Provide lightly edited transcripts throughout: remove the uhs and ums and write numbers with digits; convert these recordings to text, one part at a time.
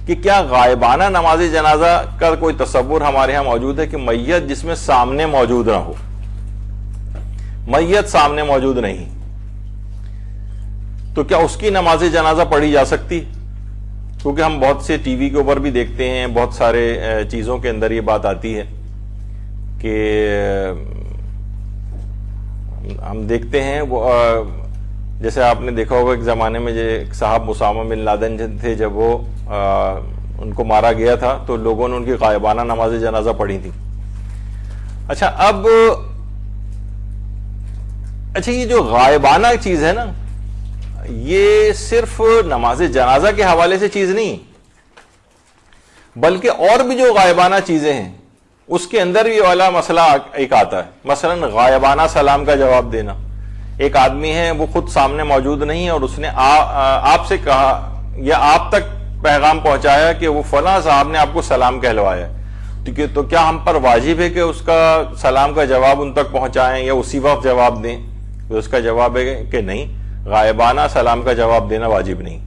کہ کیا غائبانہ نماز جنازہ کا کوئی تصور ہمارے ہاں موجود ہے کہ میت جس میں سامنے موجود نہ ہو، میت سامنے موجود نہیں، تو کیا اس کی نماز جنازہ پڑھی جا سکتی؟ کیونکہ ہم بہت سے ٹی وی کے اوپر بھی دیکھتے ہیں، بہت سارے چیزوں کے اندر یہ بات آتی ہے کہ ہم دیکھتے ہیں جیسے آپ نے دیکھا ہوگا ایک زمانے میں جو ایک صاحب اسامہ بن لادن تھے، جب وہ ان کو مارا گیا تھا تو لوگوں نے ان کی غائبانہ نماز جنازہ پڑھی تھی۔ اچھا یہ جو غائبانہ چیز ہے نا، یہ صرف نماز جنازہ کے حوالے سے چیز نہیں، بلکہ اور بھی جو غائبانہ چیزیں ہیں اس کے اندر بھی والا مسئلہ ایک آتا ہے۔ مثلا غائبانہ سلام کا جواب دینا۔ ایک آدمی ہے، وہ خود سامنے موجود نہیں ہے اور اس نے آپ سے کہا یا آپ تک پیغام پہنچایا کہ وہ فلاں صاحب نے آپ کو سلام کہلوایا ہے، تو کیا ہم پر واجب ہے کہ اس کا سلام کا جواب ان تک پہنچائیں یا اسی وقت جواب دیں؟ تو اس کا جواب ہے کہ نہیں، غائبانہ سلام کا جواب دینا واجب نہیں۔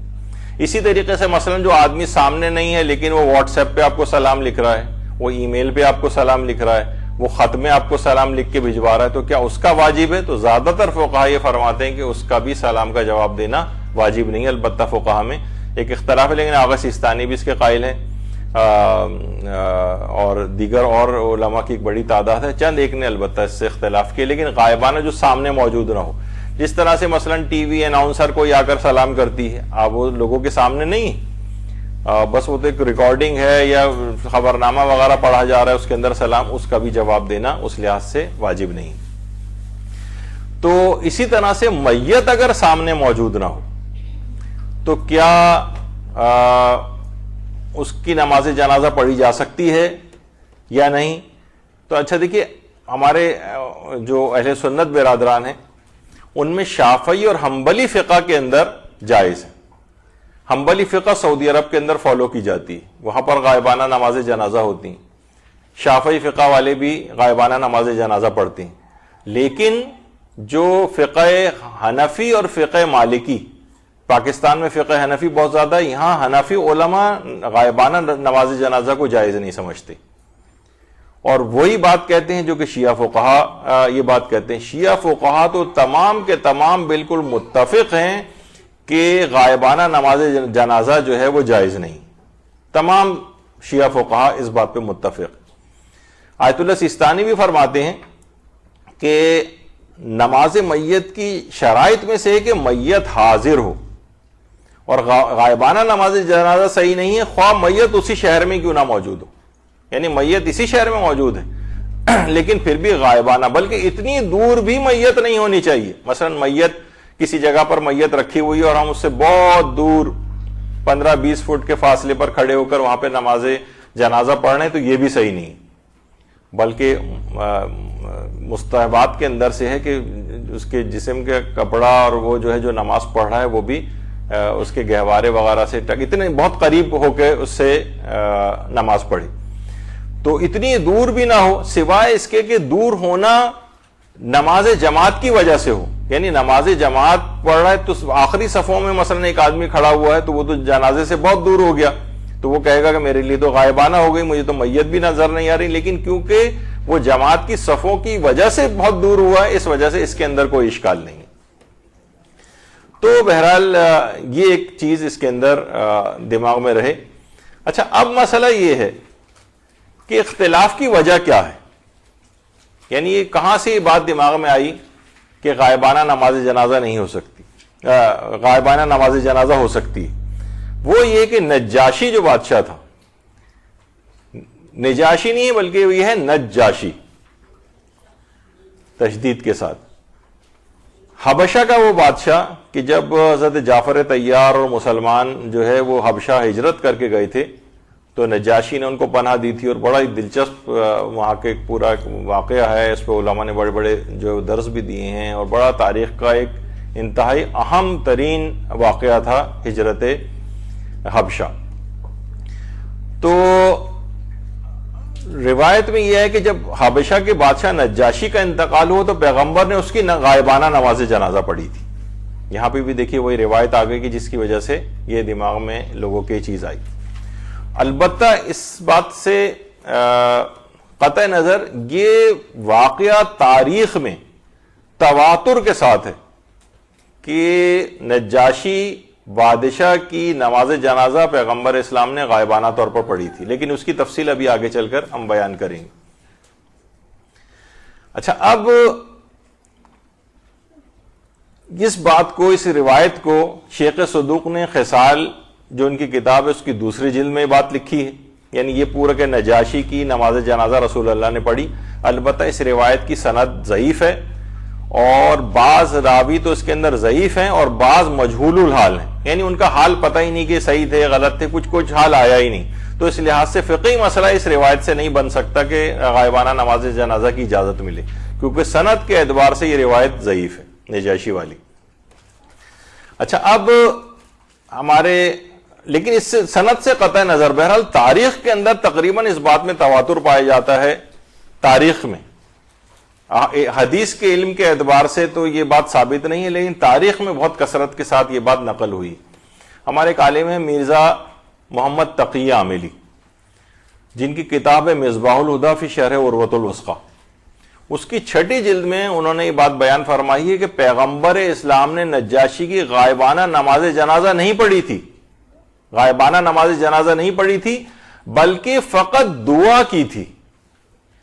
اسی طریقے سے مثلا جو آدمی سامنے نہیں ہے لیکن وہ واٹس ایپ پہ آپ کو سلام لکھ رہا ہے، وہ ای میل پہ آپ کو سلام لکھ رہا ہے، وہ خط میں آپ کو سلام لکھ کے بھجوا رہا ہے، تو کیا اس کا واجب ہے؟ تو زیادہ تر فقہا یہ فرماتے ہیں کہ اس کا بھی سلام کا جواب دینا واجب نہیں ہے۔ البتہ فقہا میں ایک اختلاف ہے، لیکن آغا سیستانی بھی اس کے قائل ہیں اور دیگر اور علماء کی ایک بڑی تعداد ہے، چند ایک نے البتہ اس سے اختلاف کیے، لیکن غائبانہ جو سامنے موجود نہ ہو، جس طرح سے مثلا ٹی وی اناؤنسر کوئی آ کر سلام کرتی ہے، اب وہ لوگوں کے سامنے نہیں، بس وہ تو ایک ریکارڈنگ ہے یا خبرنامہ وغیرہ پڑھا جا رہا ہے، اس کے اندر سلام، اس کا بھی جواب دینا اس لحاظ سے واجب نہیں۔ تو اسی طرح سے میت اگر سامنے موجود نہ ہو تو کیا اس کی نماز جنازہ پڑھی جا سکتی ہے یا نہیں؟ تو اچھا دیکھیے، ہمارے جو اہل سنت برادران ہیں ان میں شافعی اور حنبلی فقہ کے اندر جائز ہے۔ حنبلی فقہ سعودی عرب کے اندر فالو کی جاتی ہے، وہاں پر غائبانہ نماز جنازہ ہوتی ہیں۔ شافعی فقہ والے بھی غائبانہ نماز جنازہ پڑھتے ہیں، لیکن جو فقہ حنفی اور فقہ مالکی، پاکستان میں فقہ حنفی بہت زیادہ ہے، یہاں حنفی علماء غائبانہ نماز جنازہ کو جائز نہیں سمجھتے، اور وہی بات کہتے ہیں جو کہ شیعہ فقہا یہ بات کہتے ہیں۔ شیعہ فقہا تو تمام کے تمام بالکل متفق ہیں کہ غائبانہ نماز جنازہ جو ہے وہ جائز نہیں، تمام شیعہ فقہا اس بات پہ متفق۔ آیت اللہ سیستانی بھی فرماتے ہیں کہ نماز میت کی شرائط میں سے ہے کہ میت حاضر ہو، اور غائبانہ نماز جنازہ صحیح نہیں ہے خواہ میت اسی شہر میں کیوں نہ موجود ہو، یعنی میت اسی شہر میں موجود ہے لیکن پھر بھی غائبانہ، بلکہ اتنی دور بھی میت نہیں ہونی چاہیے۔ مثلا میت کسی جگہ پر میت رکھی ہوئی اور ہم اس سے بہت دور 15-20 فٹ کے فاصلے پر کھڑے ہو کر وہاں پہ نماز جنازہ پڑھ رہے ہیں، تو یہ بھی صحیح نہیں، بلکہ مستحبات کے اندر سے ہے کہ اس کے جسم کے کپڑا اور وہ جو ہے جو نماز پڑھ رہا ہے وہ بھی اس کے گہوارے وغیرہ سے اتنے بہت قریب ہو کے اس سے نماز پڑھی، تو اتنی دور بھی نہ ہو، سوائے اس کے کہ دور ہونا نماز جماعت کی وجہ سے ہو، یعنی نماز جماعت پڑھ رہا ہے تو آخری صفوں میں مثلا ایک آدمی کھڑا ہوا ہے تو وہ تو جنازے سے بہت دور ہو گیا، تو وہ کہے گا کہ میرے لیے تو غائبانہ ہو گئی، مجھے تو میت بھی نظر نہیں آ رہی، لیکن کیونکہ وہ جماعت کی صفوں کی وجہ سے بہت دور ہوا ہے، اس وجہ سے اس کے اندر کوئی اشکال نہیں۔ تو بہرحال یہ ایک چیز اس کے اندر دماغ میں رہے۔ اچھا، اب مسئلہ یہ ہے کہ اختلاف کی وجہ کیا ہے، یعنی یہ کہاں سے یہ بات دماغ میں آئی کہ غائبانہ نماز جنازہ نہیں ہو سکتی، غائبانہ نماز جنازہ ہو سکتی ہے؟ وہ یہ کہ نجاشی جو بادشاہ تھا، نجاشی نہیں ہے بلکہ یہ ہے نجاشی تشدید کے ساتھ، حبشہ کا وہ بادشاہ کہ جب حضرت جعفر طیار اور مسلمان جو ہے وہ حبشہ ہجرت کر کے گئے تھے تو نجاشی نے ان کو پناہ دی تھی، اور بڑا ہی دلچسپ وہاں کے پورا واقعہ ہے، اس پہ علماء نے بڑے بڑے جو درس بھی دیے ہیں، اور بڑا تاریخ کا ایک انتہائی اہم ترین واقعہ تھا ہجرت حبشہ۔ تو روایت میں یہ ہے کہ جب حبشہ کے بادشاہ نجاشی کا انتقال ہوا تو پیغمبر نے اس کی غائبانہ نماز جنازہ پڑھی تھی۔ یہاں پہ بھی دیکھیے وہی روایت آ گئی کہ جس کی وجہ سے یہ دماغ میں لوگوں کی چیز آئی۔ البتہ اس بات سے قطع نظر یہ واقعہ تاریخ میں تواتر کے ساتھ ہے کہ نجاشی بادشاہ کی نماز جنازہ پیغمبر اسلام نے غائبانہ طور پر پڑھی تھی، لیکن اس کی تفصیل ابھی آگے چل کر ہم بیان کریں گے۔ اچھا، اب اس بات کو، اس روایت کو شیخ صدوق نے خصال جو ان کی کتاب ہے اس کی دوسری جلد میں بات لکھی ہے، یعنی یہ پورا کہ نجاشی کی نماز جنازہ رسول اللہ نے پڑھی۔ البتہ اس روایت کی سند ضعیف ہے اور بعض راوی تو اس کے اندر ضعیف ہیں اور بعض مجہول الحال ہیں، یعنی ان کا حال پتہ ہی نہیں کہ صحیح تھے غلط تھے، کچھ حال آیا ہی نہیں۔ تو اس لحاظ سے فقہی مسئلہ اس روایت سے نہیں بن سکتا کہ غائبانہ نماز جنازہ کی اجازت ملے، کیونکہ سند کے اعتبار سے یہ روایت ضعیف ہے نجاشی والی۔ اچھا، اب لیکن اس سے سند سے قطع نظر، بہرحال تاریخ کے اندر تقریباً اس بات میں تواتر پایا جاتا ہے۔ تاریخ میں حدیث کے علم کے اعتبار سے تو یہ بات ثابت نہیں ہے، لیکن تاریخ میں بہت کثرت کے ساتھ یہ بات نقل ہوئی۔ ہمارے ایک عالم ہے مرزا محمد تقی عاملی، جن کی کتاب ہے مصباح الہدی فی شرح عروۃ الوثقی، اس کی 6 جلد میں انہوں نے یہ بات بیان فرمائی ہے کہ پیغمبر اسلام نے نجاشی کی غائبانہ نماز جنازہ نہیں پڑھی تھی، غائبانہ نماز جنازہ نہیں پڑھی تھی، بلکہ فقط دعا کی تھی،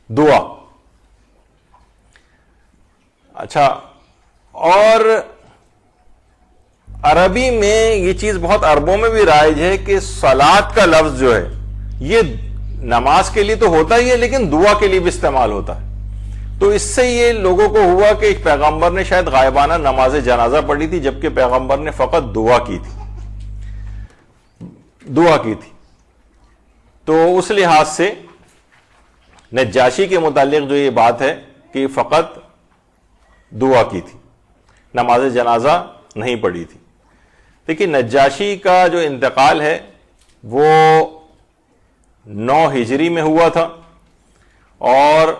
دعا۔ اچھا، اور عربی میں یہ چیز بہت عربوں میں بھی رائج ہے کہ صلاۃ کا لفظ جو ہے یہ نماز کے لیے تو ہوتا ہی ہے لیکن دعا کے لیے بھی استعمال ہوتا ہے۔ تو اس سے یہ لوگوں کو ہوا کہ ایک پیغمبر نے شاید غائبانہ نماز جنازہ پڑھی تھی جبکہ پیغمبر نے فقط دعا کی تھی۔ تو اس لحاظ سے نجاشی کے متعلق جو یہ بات ہے کہ فقط دعا کی تھی، نماز جنازہ نہیں پڑھی تھی۔ دیکھیے، نجاشی کا جو انتقال ہے وہ 9 ہجری میں ہوا تھا اور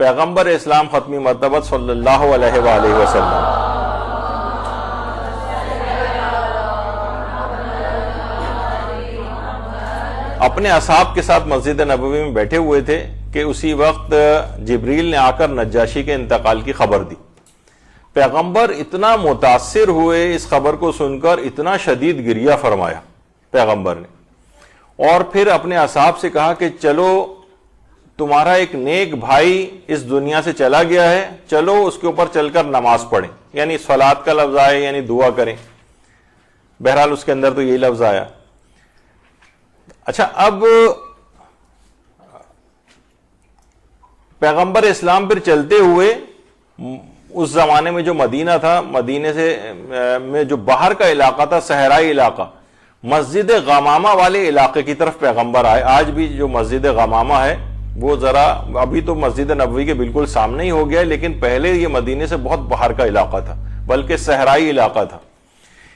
پیغمبر اسلام ختمی مرتبہ صلی اللہ علیہ وآلہ وسلم اپنے اصحاب کے ساتھ مسجد نبوی میں بیٹھے ہوئے تھے کہ اسی وقت جبریل نے آ کر نجاشی کے انتقال کی خبر دی۔ پیغمبر اتنا متاثر ہوئے اس خبر کو سن کر، اتنا شدید گریہ فرمایا پیغمبر نے، اور پھر اپنے اصحاب سے کہا کہ چلو، تمہارا ایک نیک بھائی اس دنیا سے چلا گیا ہے، چلو اس کے اوپر چل کر نماز پڑھیں، یعنی صلاۃ کا لفظ آئے یعنی دعا کریں۔ بہرحال اس کے اندر تو یہی لفظ آیا۔ اچھا، اب پیغمبر اسلام پھر چلتے ہوئے اس زمانے میں جو مدینہ تھا، مدینے سے میں جو باہر کا علاقہ تھا، صحرائی علاقہ، مسجد غمامہ والے علاقے کی طرف پیغمبر آئے۔ آج بھی جو مسجد غمامہ ہے وہ ذرا ابھی تو مسجد نبوی کے بالکل سامنے ہی ہو گیا ہے، لیکن پہلے یہ مدینے سے بہت باہر کا علاقہ تھا، بلکہ صحرائی علاقہ تھا۔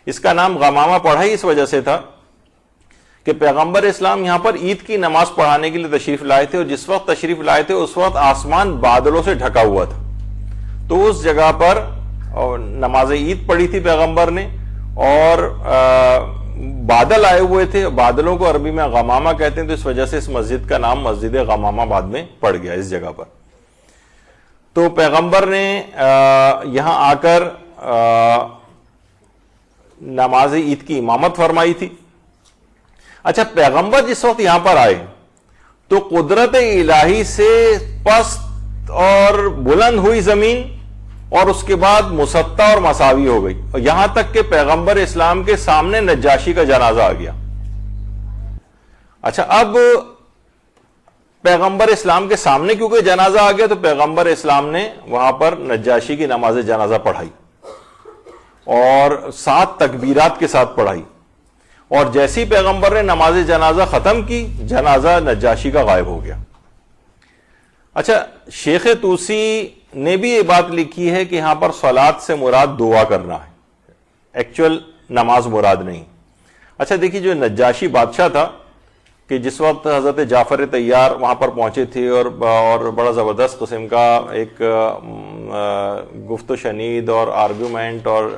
اس کا نام غمامہ پڑا ہی اس وجہ سے تھا کہ پیغمبر اسلام یہاں پر عید کی نماز پڑھانے کے لیے تشریف لائے تھے، اور جس وقت تشریف لائے تھے اس وقت آسمان بادلوں سے ڈھکا ہوا تھا۔ تو اس جگہ پر نماز عید پڑھی تھی پیغمبر نے، اور بادل آئے ہوئے تھے، بادلوں کو عربی میں غمامہ کہتے ہیں، تو اس وجہ سے اس مسجد کا نام مسجد غمامہ بعد میں پڑ گیا اس جگہ پر۔ تو پیغمبر نے یہاں آ کر نماز عید کی امامت فرمائی تھی۔ اچھا، پیغمبر جس وقت یہاں پر آئے تو قدرت الہی سے پست اور بلند ہوئی زمین، اور اس کے بعد مسطح اور مساوی ہو گئی، اور یہاں تک کہ پیغمبر اسلام کے سامنے نجاشی کا جنازہ آ گیا۔ اچھا، اب پیغمبر اسلام کے سامنے کیونکہ جنازہ آ گیا تو پیغمبر اسلام نے وہاں پر نجاشی کی نماز جنازہ پڑھائی اور 7 تکبیرات کے ساتھ پڑھائی، اور جیسی پیغمبر نے نماز جنازہ ختم کی، جنازہ نجاشی کا غائب ہو گیا۔ اچھا، شیخ طوسی نے بھی یہ بات لکھی ہے کہ یہاں پر صلاۃ سے مراد دعا کرنا ہے، ایکچوئل نماز مراد نہیں۔ اچھا دیکھیے، جو نجاشی بادشاہ تھا کہ جس وقت حضرت جعفر طیار وہاں پر پہنچے تھے اور بڑا زبردست قسم کا ایک گفت و شنید اور آرگومنٹ اور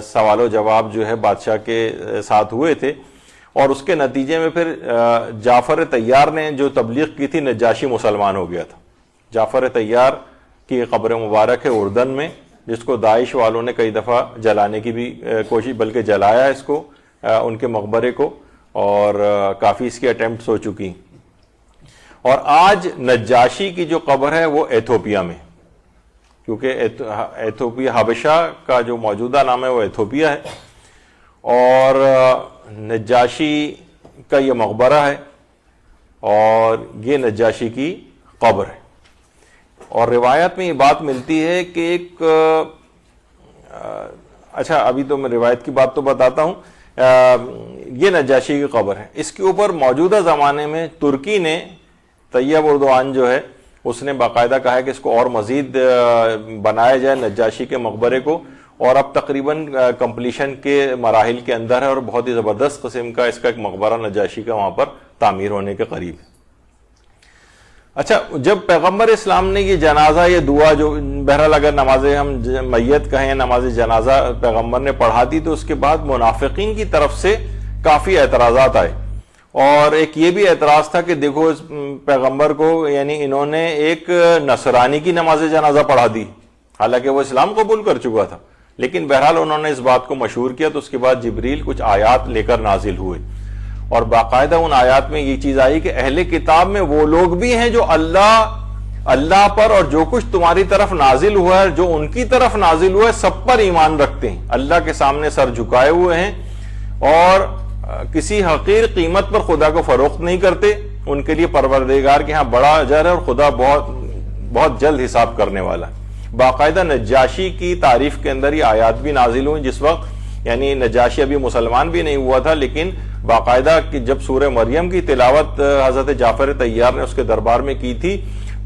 سوال و جواب جو ہے بادشاہ کے ساتھ ہوئے تھے، اور اس کے نتیجے میں پھر جعفر طیار نے جو تبلیغ کی تھی، نجاشی مسلمان ہو گیا تھا۔ جعفر طیار کی قبر مبارک ہے اردن میں، جس کو داعش والوں نے کئی دفعہ جلانے کی بھی کوشش، بلکہ جلایا اس کو، ان کے مقبرے کو، اور کافی اس کی اٹیمپٹس ہو چکی۔ اور آج نجاشی کی جو قبر ہے وہ ایتھوپیا میں، کیونکہ ایتھوپیا، حبشہ کا جو موجودہ نام ہے وہ ایتھوپیا ہے، اور نجاشی کا یہ مقبرہ ہے اور یہ نجاشی کی قبر ہے۔ اور روایت میں یہ بات ملتی ہے کہ ایک اچھا ابھی تو میں روایت کی بات تو بتاتا ہوں، یہ نجاشی کی قبر ہے۔ اس کے اوپر موجودہ زمانے میں ترکی نے، طیب اردوان جو ہے، اس نے باقاعدہ کہا ہے کہ اس کو اور مزید بنایا جائے نجاشی کے مقبرے کو، اور اب تقریباً کمپلیشن کے مراحل کے اندر ہے، اور بہت ہی زبردست قسم کا اس کا ایک مقبرہ نجاشی کا وہاں پر تعمیر ہونے کے قریب ہے۔ اچھا، جب پیغمبر اسلام نے یہ جنازہ، یہ دعا جو بہرحال اگر نماز ہم میت کہیں، نماز جنازہ پیغمبر نے پڑھا دی، تو اس کے بعد منافقین کی طرف سے کافی اعتراضات آئے، اور ایک یہ بھی اعتراض تھا کہ دیکھو اس پیغمبر کو، یعنی انہوں نے ایک نصرانی کی نماز جنازہ پڑھا دی، حالانکہ وہ اسلام قبول کر چکا تھا، لیکن بہرحال انہوں نے اس بات کو مشہور کیا۔ تو اس کے بعد جبریل کچھ آیات لے کر نازل ہوئے، اور باقاعدہ ان آیات میں یہ چیز آئی کہ اہل کتاب میں وہ لوگ بھی ہیں جو اللہ پر اور جو کچھ تمہاری طرف نازل ہوا ہے، جو ان کی طرف نازل ہوا ہے، سب پر ایمان رکھتے ہیں، اللہ کے سامنے سر جھکائے ہوئے ہیں، اور کسی حقیر قیمت پر خدا کو فروخت نہیں کرتے۔ ان کے لیے پروردگار کے ہاں بڑا اجر ہے، اور خدا بہت جلد حساب کرنے والا ہے۔ باقاعدہ نجاشی کی تعریف کے اندر یہ آیات بھی نازل ہوئی، جس وقت یعنی نجاشی ابھی مسلمان بھی نہیں ہوا تھا، لیکن باقاعدہ کہ جب سورہ مریم کی تلاوت حضرت جعفر طیار نے اس کے دربار میں کی تھی،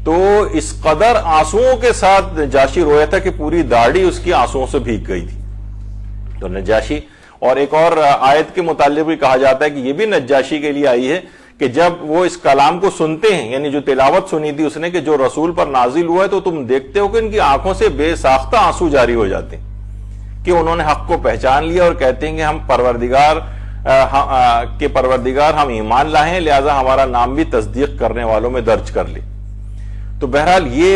تو اس قدر آنسوؤں کے ساتھ نجاشی رویا تھا کہ پوری داڑھی اس کی آنسوؤں سے بھیگ گئی تھی۔ تو نجاشی، اور ایک اور آیت کے متعلق بھی کہا جاتا ہے کہ یہ بھی نجاشی کے لیے آئی ہے کہ جب وہ اس کلام کو سنتے ہیں، یعنی جو تلاوت سنی تھی اس نے کہ جو رسول پر نازل ہوا ہے، تو تم دیکھتے ہو کہ ان کی آنکھوں سے بے ساختہ آنسو جاری ہو جاتے ہیں کہ انہوں نے حق کو پہچان لیا، اور کہتے ہیں کہ ہم پروردگار ہم ایمان لائے ہیں، لہذا ہمارا نام بھی تصدیق کرنے والوں میں درج کر لے۔ تو بہرحال یہ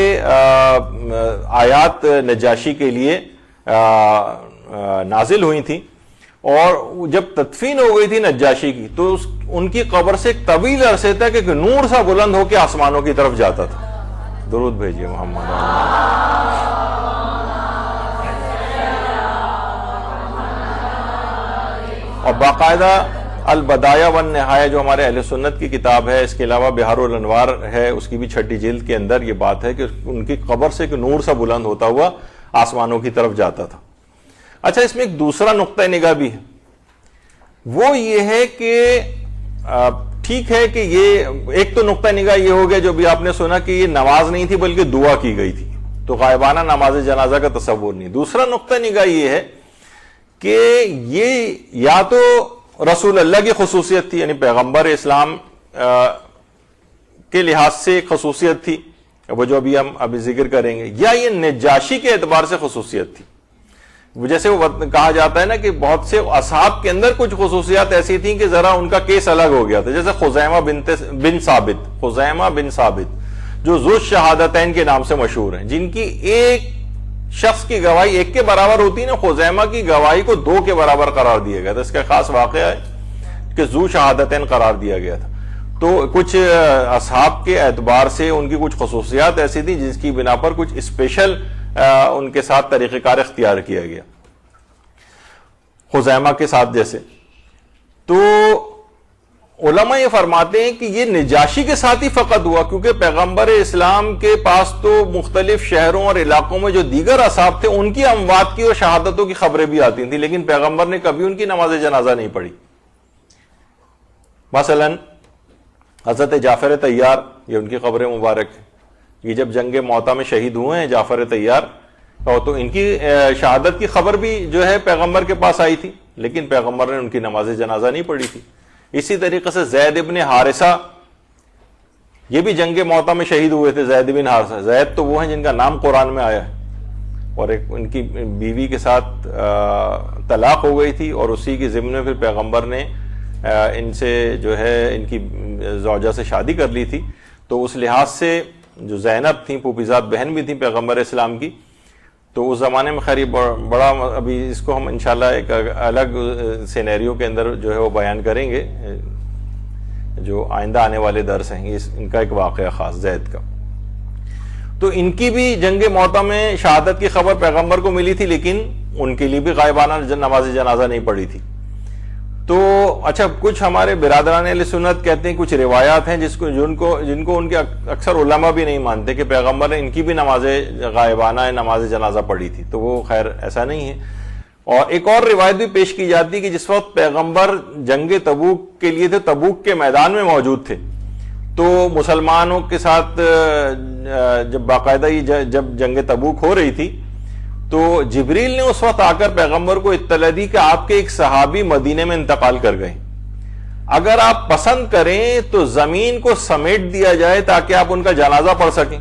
آیات نجاشی کے لیے نازل ہوئی تھی، اور جب تدفین ہو گئی تھی نجاشی کی، تو ان کی قبر سے ایک طویل عرصے تک ایک نور سا بلند ہو کے آسمانوں کی طرف جاتا تھا۔ درود بھیجیے محمد۔ اور باقاعدہ البدایہ والنہایہ جو ہمارے اہل سنت کی کتاب ہے، اس کے علاوہ بہار الانوار ہے، اس کی بھی 6 جلد کے اندر یہ بات ہے کہ ان کی قبر سے ایک نور سا بلند ہوتا ہوا آسمانوں کی طرف جاتا تھا۔ اچھا، اس میں ایک دوسرا نقطہ نگاہ بھی ہے، وہ یہ ہے کہ ٹھیک ہے کہ یہ ایک تو نقطہ نگاہ یہ ہو گیا جو بھی آپ نے سنا کہ یہ نماز نہیں تھی بلکہ دعا کی گئی تھی، تو غائبانہ نماز جنازہ کا تصور نہیں۔ دوسرا نقطہ نگاہ یہ ہے کہ یہ یا تو رسول اللہ کی خصوصیت تھی، یعنی پیغمبر اسلام کے لحاظ سے ایک خصوصیت تھی، وہ جو ابھی ذکر کریں گے، یا یہ نجاشی کے اعتبار سے خصوصیت تھی۔ جیسے وہ کہا جاتا ہے نا کہ بہت سے اصحاب کے اندر کچھ خصوصیات ایسی تھیں کہ ذرا ان کا کیس الگ ہو گیا تھا، جیسے خزیمہ بن ثابت جو ذو الشہادتین کے نام سے مشہور ہیں، جن کی ایک شخص کی گواہی 1 کے برابر ہوتی ہے نا، خزیمہ کی گواہی کو 2 کے برابر قرار دیا گیا تھا۔ اس کا خاص واقعہ ہے کہ ذو شہادتین قرار دیا گیا تھا۔ تو کچھ اصحاب کے اعتبار سے ان کی کچھ خصوصیات ایسی تھیں جس کی بنا پر کچھ اسپیشل ان کے ساتھ طریقہ کار اختیار کیا گیا، خزیمہ کے ساتھ جیسے۔ تو علماء یہ فرماتے ہیں کہ یہ نجاشی کے ساتھ ہی فقط ہوا، کیونکہ پیغمبر اسلام کے پاس تو مختلف شہروں اور علاقوں میں جو دیگر اصحاب تھے ان کی اموات کی اور شہادتوں کی خبریں بھی آتی تھیں، لیکن پیغمبر نے کبھی ان کی نماز جنازہ نہیں پڑھی۔ مثلا حضرت جعفر طیار، یہ ان کی قبر مبارک ہے، یہ جب جنگ موتا میں شہید ہوئے ہیں جعفر طیار، اور تو ان کی شہادت کی خبر بھی جو ہے پیغمبر کے پاس آئی تھی، لیکن پیغمبر نے ان کی نماز جنازہ نہیں پڑھی تھی۔ اسی طریقے سے زید ابن حارثہ، یہ بھی جنگ موتا میں شہید ہوئے تھے۔ زید بن حارثہ، زید تو وہ ہیں جن کا نام قرآن میں آیا ہے، اور ایک ان کی بیوی کے ساتھ طلاق ہو گئی تھی، اور اسی کے ضمن میں پھر پیغمبر نے ان سے جو ہے ان کی زوجہ سے شادی کر لی تھی، تو اس لحاظ سے جو زینب تھیں پھوپھیزاد بہن بھی تھیں پیغمبر اسلام کی، تو اس زمانے میں خیر بڑا ابھی اس کو ہم انشاءاللہ ایک الگ سینیریو کے اندر جو ہے وہ بیان کریں گے، جو آئندہ آنے والے درس ہیں ان کا ایک واقعہ خاص زید کا۔ تو ان کی بھی جنگ موطا میں شہادت کی خبر پیغمبر کو ملی تھی، لیکن ان کے لیے بھی غائبانہ نماز جنازہ نہیں پڑھی تھی۔ تو اچھا، کچھ ہمارے برادران اہل سنت کہتے ہیں کچھ روایات ہیں جن کو ان کے اکثر علماء بھی نہیں مانتے کہ پیغمبر نے ان کی بھی نماز غائبانہ نماز جنازہ پڑھی تھی، تو وہ خیر ایسا نہیں ہے۔ اور ایک اور روایت بھی پیش کی جاتی ہے کہ جس وقت پیغمبر جنگ تبوک کے لیے تھے، تبوک کے میدان میں موجود تھے، تو مسلمانوں کے ساتھ جب باقاعدہ جب جنگ تبوک ہو رہی تھی تو جبریل نے اس وقت آ کر پیغمبر کو اطلاع دی کہ آپ کے ایک صحابی مدینے میں انتقال کر گئے، اگر آپ پسند کریں تو زمین کو سمیٹ دیا جائے تاکہ آپ ان کا جنازہ پڑھ سکیں۔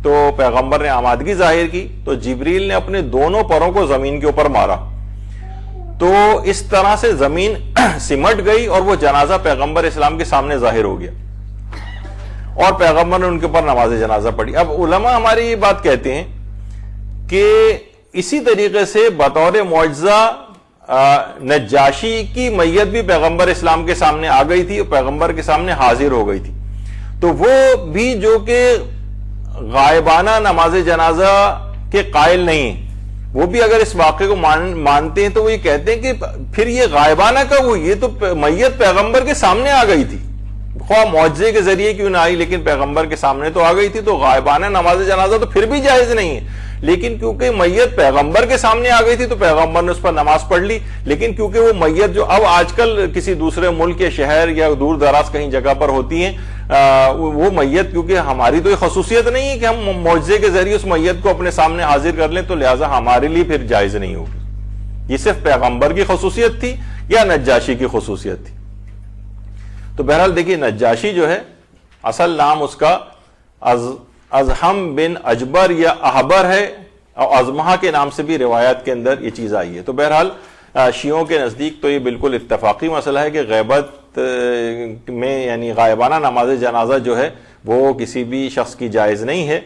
تو پیغمبر نے آمادگی ظاہر کی تو جبریل نے اپنے دونوں پروں کو زمین کے اوپر مارا، تو اس طرح سے زمین سمٹ گئی اور وہ جنازہ پیغمبر اسلام کے سامنے ظاہر ہو گیا، اور پیغمبر نے ان کے اوپر نماز جنازہ پڑھی۔ اب علماء ہماری یہ بات کہتے ہیں کہ اسی طریقے سے بطور معجزہ نجاشی کی میت بھی پیغمبر اسلام کے سامنے آ گئی تھی اور پیغمبر کے سامنے حاضر ہو گئی تھی، تو وہ بھی جو کہ غائبانہ نماز جنازہ کے قائل نہیں ہیں، وہ بھی اگر اس واقعے کو مانتے ہیں تو وہ یہ کہتے ہیں کہ پھر یہ غائبانہ کب ہوئی؟ یہ تو میت پیغمبر کے سامنے آ گئی تھی، خواہ معجزے کے ذریعے کیوں نہ آئی، لیکن پیغمبر کے سامنے تو آ گئی تھی، تو غائبانہ نماز جنازہ تو پھر بھی جائز نہیں ہے۔ لیکن کیونکہ میت پیغمبر کے سامنے آ گئی تھی تو پیغمبر نے اس پر نماز پڑھ لی، لیکن کیونکہ وہ میت جو اب آج کل کسی دوسرے ملک یا شہر یا دور دراز کہیں جگہ پر ہوتی ہیں، وہ میت کیونکہ ہماری تو یہ خصوصیت نہیں ہے کہ ہم معجزے کے ذریعے اس میت کو اپنے سامنے حاضر کر لیں، تو لہٰذا ہمارے لیے پھر جائز نہیں ہوگی۔ یہ صرف پیغمبر کی خصوصیت تھی یا نجاشی کی خصوصیت تھی؟ تو بہرحال دیکھیے، نجاشی جو ہے اصل نام اس کا ازہم بن اجبر یا احبر ہے، اور ازمہا کے نام سے بھی روایات کے اندر یہ چیز آئی ہے۔ تو بہرحال شیعوں کے نزدیک تو یہ بالکل اتفاقی مسئلہ ہے کہ غیبت میں یعنی غائبانہ نماز جنازہ جو ہے وہ کسی بھی شخص کی جائز نہیں ہے،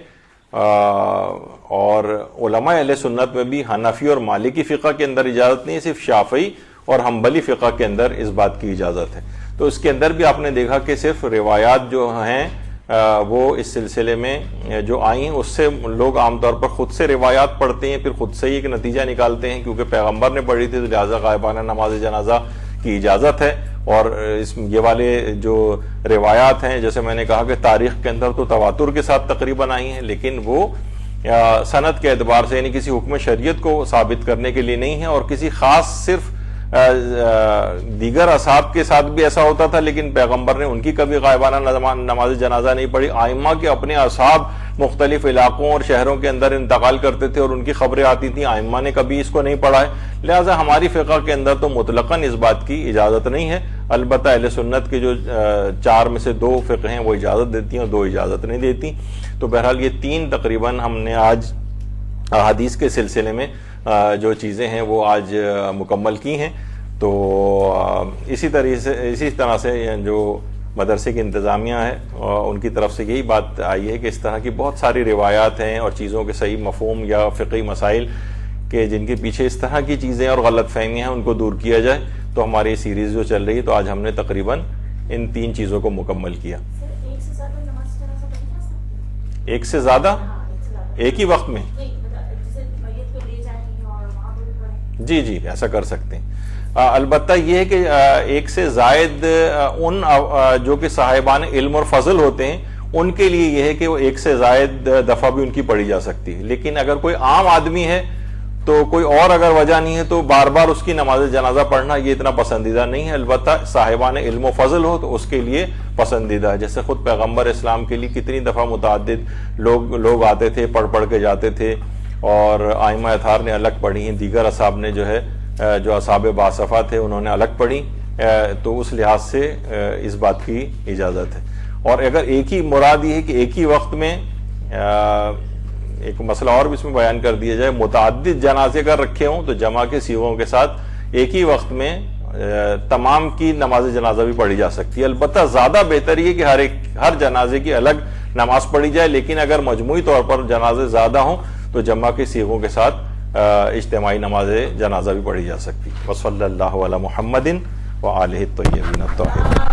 اور علماء اہل سنت میں بھی حنفی اور مالکی فقہ کے اندر اجازت نہیں ہے، صرف شافعی اور حنبلی فقہ کے اندر اس بات کی اجازت ہے۔ تو اس کے اندر بھی آپ نے دیکھا کہ صرف روایات جو ہیں وہ اس سلسلے میں جو آئی ہیں اس سے لوگ عام طور پر خود سے روایات پڑھتے ہیں، پھر خود سے ہی ایک نتیجہ نکالتے ہیں کیونکہ پیغمبر نے پڑھی تھی تو لہٰذا غائبانہ نماز جنازہ کی اجازت ہے۔ اور یہ والے جو روایات ہیں جیسے میں نے کہا کہ تاریخ کے اندر تو تواتر کے ساتھ تقریباً آئی ہیں، لیکن وہ سند کے اعتبار سے یعنی کسی حکم شریعت کو ثابت کرنے کے لیے نہیں ہے، اور کسی خاص صرف دیگر اصحاب کے ساتھ بھی ایسا ہوتا تھا لیکن پیغمبر نے ان کی کبھی غائبانہ نماز جنازہ نہیں پڑھی۔ ائمہ کے اپنے اصحاب مختلف علاقوں اور شہروں کے اندر انتقال کرتے تھے اور ان کی خبریں آتی تھیں، ائمہ نے کبھی اس کو نہیں پڑھا ہے، لہٰذا ہماری فقہ کے اندر تو مطلقاً اس بات کی اجازت نہیں ہے۔ البتہ اہل سنت کے جو 4 میں سے 2 فقہ ہیں وہ اجازت دیتی ہیں اور 2 اجازت نہیں دیتی۔ تو بہرحال یہ 3 تقریباً ہم نے آج احادیث کے سلسلے میں جو چیزیں ہیں وہ آج مکمل کی ہیں۔ تو اسی طرح سے جو مدرسے کی انتظامیہ ہے ان کی طرف سے یہی بات آئی ہے کہ اس طرح کی بہت ساری روایات ہیں اور چیزوں کے صحیح مفہوم یا فقہی مسائل کہ جن کے پیچھے اس طرح کی چیزیں اور غلط فہمیاں ہیں ان کو دور کیا جائے۔ تو ہماری سیریز جو چل رہی ہے تو آج ہم نے تقریباً ان 3 چیزوں کو مکمل کیا۔ ایک سے زیادہ ایک ہی وقت میں؟ جی جی ایسا کر سکتے ہیں۔ البتہ یہ ہے کہ ایک سے زائد ان جو کہ صاحبان علم اور فضل ہوتے ہیں ان کے لیے یہ ہے کہ وہ ایک سے زائد دفعہ بھی ان کی پڑھی جا سکتی ہے، لیکن اگر کوئی عام آدمی ہے تو کوئی اور اگر وجہ نہیں ہے تو بار بار اس کی نماز جنازہ پڑھنا یہ اتنا پسندیدہ نہیں ہے۔ البتہ صاحبان علم و فضل ہو تو اس کے لیے پسندیدہ ہے، جیسے خود پیغمبر اسلام کے لیے کتنی دفعہ متعدد لوگ آتے تھے، پڑھ کے جاتے تھے، اور ائمہ اطہار نے الگ پڑھی ہیں، دیگر اصحاب نے جو ہے جو اصحاب باصفہ تھے انہوں نے الگ پڑھی، تو اس لحاظ سے اس بات کی اجازت ہے۔ اور اگر ایک ہی مراد یہ ہے کہ ایک ہی وقت میں ایک مسئلہ اور بھی اس میں بیان کر دیا جائے، متعدد جنازے اگر رکھے ہوں تو جمع کے سیغوں کے ساتھ ایک ہی وقت میں تمام کی نماز جنازہ بھی پڑھی جا سکتی ہے. البتہ زیادہ بہتر یہ کہ ہر جنازے کی الگ نماز پڑھی جائے, لیکن اگر مجموعی طور پر جنازے زیادہ ہوں تو جمع کے صیغوں کے ساتھ اجتماعی نماز جنازہ بھی پڑھی جا سکتی. وصلی اللہ علی محمد وآلہ الطیبین الطاہرین.